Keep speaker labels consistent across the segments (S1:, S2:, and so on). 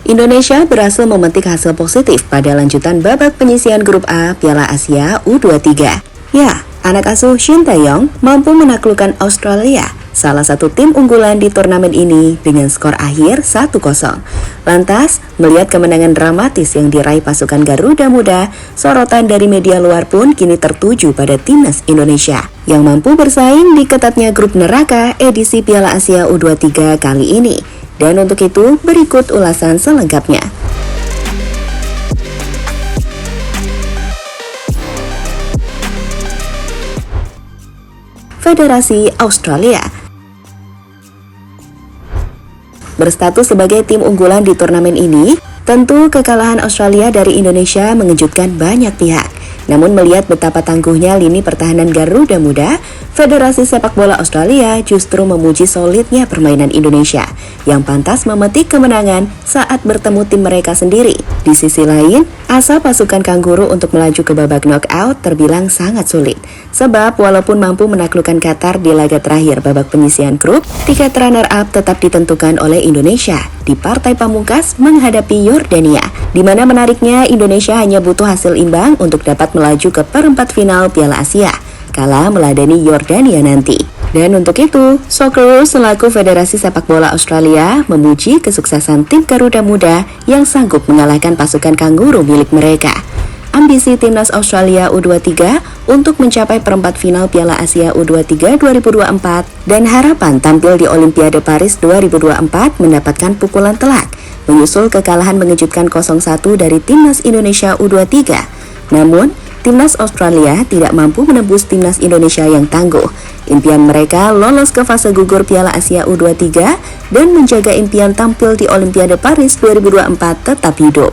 S1: Indonesia berhasil memetik hasil positif pada lanjutan babak penyisihan grup A Piala Asia U23. Ya, anak asuh Shin Tae-yong mampu menaklukkan Australia, salah satu tim unggulan di turnamen ini dengan skor akhir 1-0. Lantas, melihat kemenangan dramatis yang diraih pasukan Garuda Muda, sorotan dari media luar pun kini tertuju pada timnas Indonesia yang mampu bersaing di ketatnya grup neraka edisi Piala Asia U23 kali ini. Dan untuk itu, berikut ulasan selengkapnya. Federasi Australia berstatus sebagai tim unggulan di turnamen ini. Tentu kekalahan Australia dari Indonesia mengejutkan banyak pihak. Namun melihat betapa tangguhnya lini pertahanan Garuda Muda, Federasi Sepak Bola Australia justru memuji solidnya permainan Indonesia yang pantas memetik kemenangan saat bertemu tim mereka sendiri. Di sisi lain, asa pasukan Kanguru untuk melaju ke babak knockout terbilang sangat sulit. Sebab walaupun mampu menaklukkan Qatar di laga terakhir babak penyisihan grup, tiket runner-up tetap ditentukan oleh Indonesia di partai pamungkas menghadapi Yordania, di mana menariknya Indonesia hanya butuh hasil imbang untuk dapat melaju ke perempat final Piala Asia kala meladani Yordania nanti. Dan untuk itu, Socceroos selaku Federasi Sepak Bola Australia memuji kesuksesan tim Garuda Muda yang sanggup mengalahkan pasukan Kanguru milik mereka. Ambisi timnas Australia U23 untuk mencapai perempat final Piala Asia U23 2024 dan harapan tampil di Olimpiade Paris 2024 mendapatkan pukulan telak, menyusul kekalahan mengejutkan 0-1 dari timnas Indonesia U23. Namun, timnas Australia tidak mampu menembus timnas Indonesia yang tangguh. Impian mereka lolos ke fase gugur Piala Asia U23 dan menjaga impian tampil di Olimpiade Paris 2024 tetap hidup.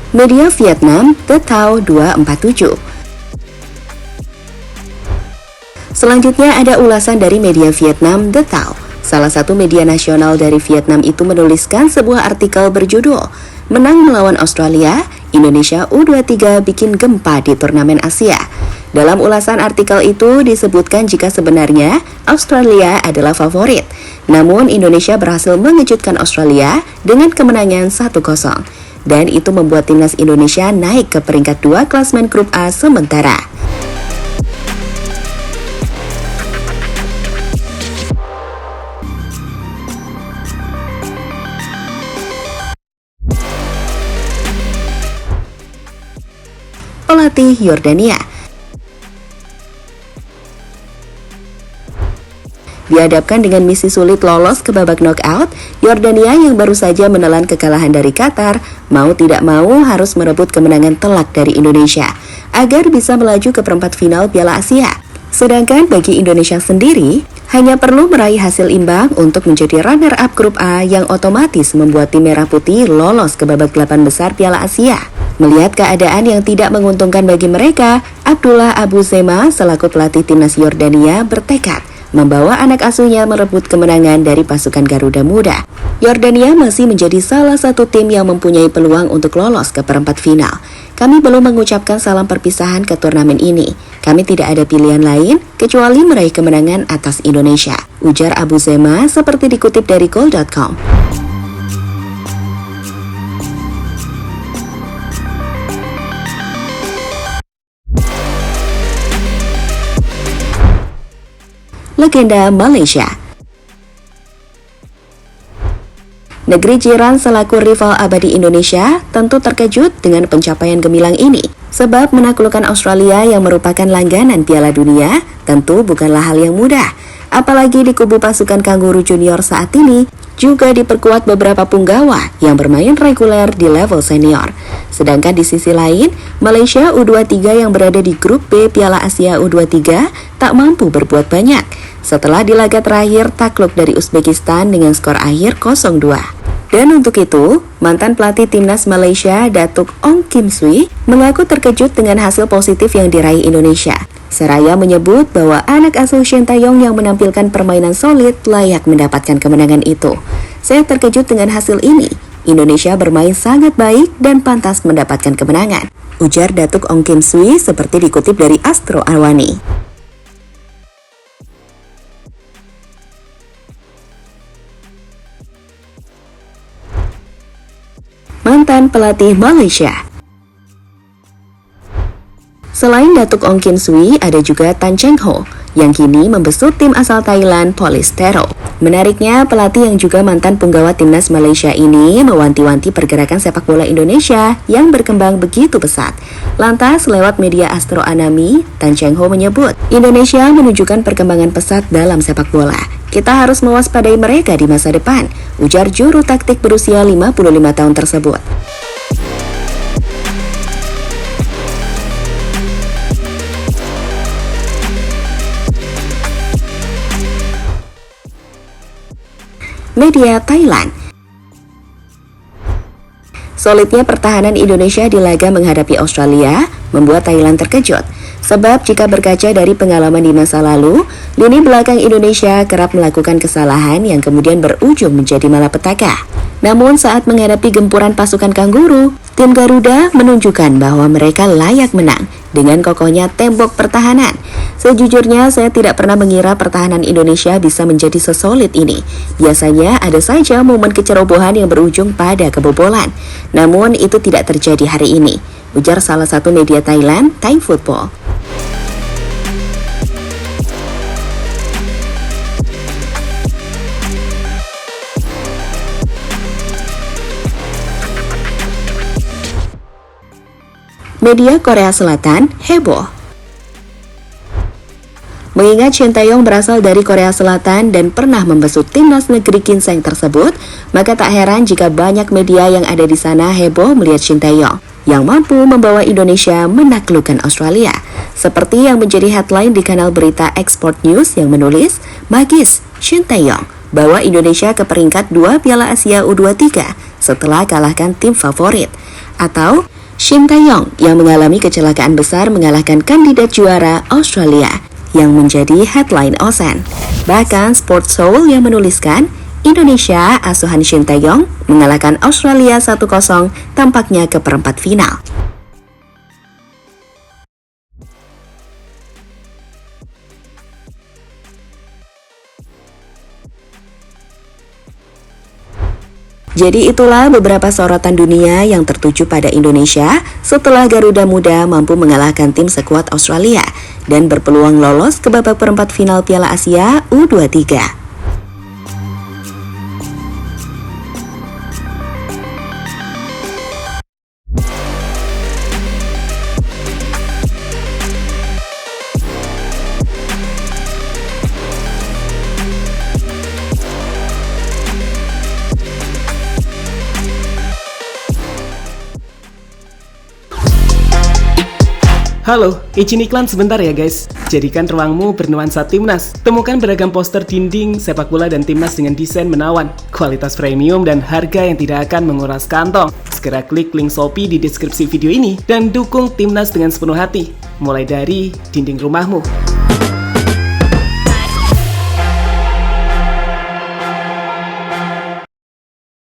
S1: Media Vietnam, The Thao 247. Selanjutnya ada ulasan dari media Vietnam, The Thao. Salah satu media nasional dari Vietnam itu menuliskan sebuah artikel berjudul "Menang melawan Australia, Indonesia U23 bikin gempa di turnamen Asia". Dalam ulasan artikel itu disebutkan jika sebenarnya Australia adalah favorit. Namun Indonesia berhasil mengejutkan Australia dengan kemenangan 1-0. Dan itu membuat timnas Indonesia naik ke peringkat 2 klasemen grup A sementara. Pelatih Yordania dihadapkan dengan misi sulit lolos ke babak knockout, Yordania yang baru saja menelan kekalahan dari Qatar, mau tidak mau harus merebut kemenangan telak dari Indonesia agar bisa melaju ke perempat final Piala Asia. Sedangkan bagi Indonesia sendiri, hanya perlu meraih hasil imbang untuk menjadi runner-up grup A yang otomatis membuat tim Merah Putih lolos ke babak 8 besar Piala Asia. Melihat keadaan yang tidak menguntungkan bagi mereka, Abdullah Abu Zema selaku pelatih timnas Yordania bertekad membawa anak asuhnya merebut kemenangan dari pasukan Garuda Muda. Yordania masih menjadi salah satu tim yang mempunyai peluang untuk lolos ke perempat final. Kami belum mengucapkan salam perpisahan ke turnamen ini. Kami tidak ada pilihan lain kecuali meraih kemenangan atas Indonesia, ujar Abu Zema seperti dikutip dari Goal.com. Legenda Malaysia. Negeri jiran selaku rival abadi Indonesia tentu terkejut dengan pencapaian gemilang ini. Sebab menaklukkan Australia yang merupakan langganan Piala Dunia tentu bukanlah hal yang mudah. Apalagi di kubu pasukan Kanguru Junior saat ini juga diperkuat beberapa punggawa yang bermain reguler di level senior. Sedangkan di sisi lain, Malaysia U23 yang berada di grup B Piala Asia U23 tak mampu berbuat banyak setelah di laga terakhir takluk dari Uzbekistan dengan skor akhir 0-2. Dan untuk itu, mantan pelatih timnas Malaysia Datuk Ong Kim Swee mengaku terkejut dengan hasil positif yang diraih Indonesia. Seraya menyebut bahwa anak asuh Shin Tae-yong yang menampilkan permainan solid layak mendapatkan kemenangan itu. Saya terkejut dengan hasil ini. Indonesia bermain sangat baik dan pantas mendapatkan kemenangan. ujar Datuk Ong Kim Sui seperti dikutip dari Astro Awani. Mantan pelatih Malaysia. Selain Datuk Ong Kim Sui, ada juga Tan Cheng Ho yang kini membesut tim asal Thailand Polistero. Menariknya, pelatih yang juga mantan punggawa timnas Malaysia ini mewanti-wanti pergerakan sepak bola Indonesia yang berkembang begitu pesat. Lantas, lewat media Astro Anami, Tan Cheng Ho menyebut, Indonesia menunjukkan perkembangan pesat dalam sepak bola. Kita harus mewaspadai mereka di masa depan, ujar juru taktik berusia 55 tahun tersebut. Media Thailand. Solidnya pertahanan Indonesia di laga menghadapi Australia membuat Thailand terkejut. Sebab jika berkaca dari pengalaman di masa lalu, lini belakang Indonesia kerap melakukan kesalahan yang kemudian berujung menjadi malapetaka. Namun saat menghadapi gempuran pasukan Kanguru, tim Garuda menunjukkan bahwa mereka layak menang dengan kokohnya tembok pertahanan. Sejujurnya saya tidak pernah mengira pertahanan Indonesia bisa menjadi sesolid ini. Biasanya ada saja momen kecerobohan yang berujung pada kebobolan. Namun itu tidak terjadi hari ini, ujar salah satu media Thailand, Thai Football. Media Korea Selatan heboh. Mengingat Shin Tae-yong berasal dari Korea Selatan dan pernah membesut timnas negeri ginseng tersebut, maka tak heran jika banyak media yang ada di sana heboh melihat Shin Tae-yong yang mampu membawa Indonesia menaklukkan Australia. Seperti yang menjadi headline di kanal berita Export News yang menulis, "Magis, Shin Tae-yong bawa Indonesia ke peringkat 2 Piala Asia U23 setelah kalahkan tim favorit." Atau Shin Tae-yong yang mengalami kecelakaan besar mengalahkan kandidat juara Australia, yang menjadi headline Osen. Bahkan Sport Soul yang menuliskan, Indonesia asuhan Shin Tae-yong mengalahkan Australia 1-0 tampaknya ke perempat final. Jadi itulah beberapa sorotan dunia yang tertuju pada Indonesia setelah Garuda Muda mampu mengalahkan tim sekuat Australia dan berpeluang lolos ke babak perempat final Piala Asia U23.
S2: Halo, izin iklan sebentar ya guys. Jadikan ruangmu bernuansa timnas. Temukan beragam poster dinding, sepak bola dan timnas dengan desain menawan, kualitas premium dan harga yang tidak akan menguras kantong. Segera klik link Shopee di deskripsi video ini dan dukung timnas dengan sepenuh hati. Mulai dari dinding rumahmu.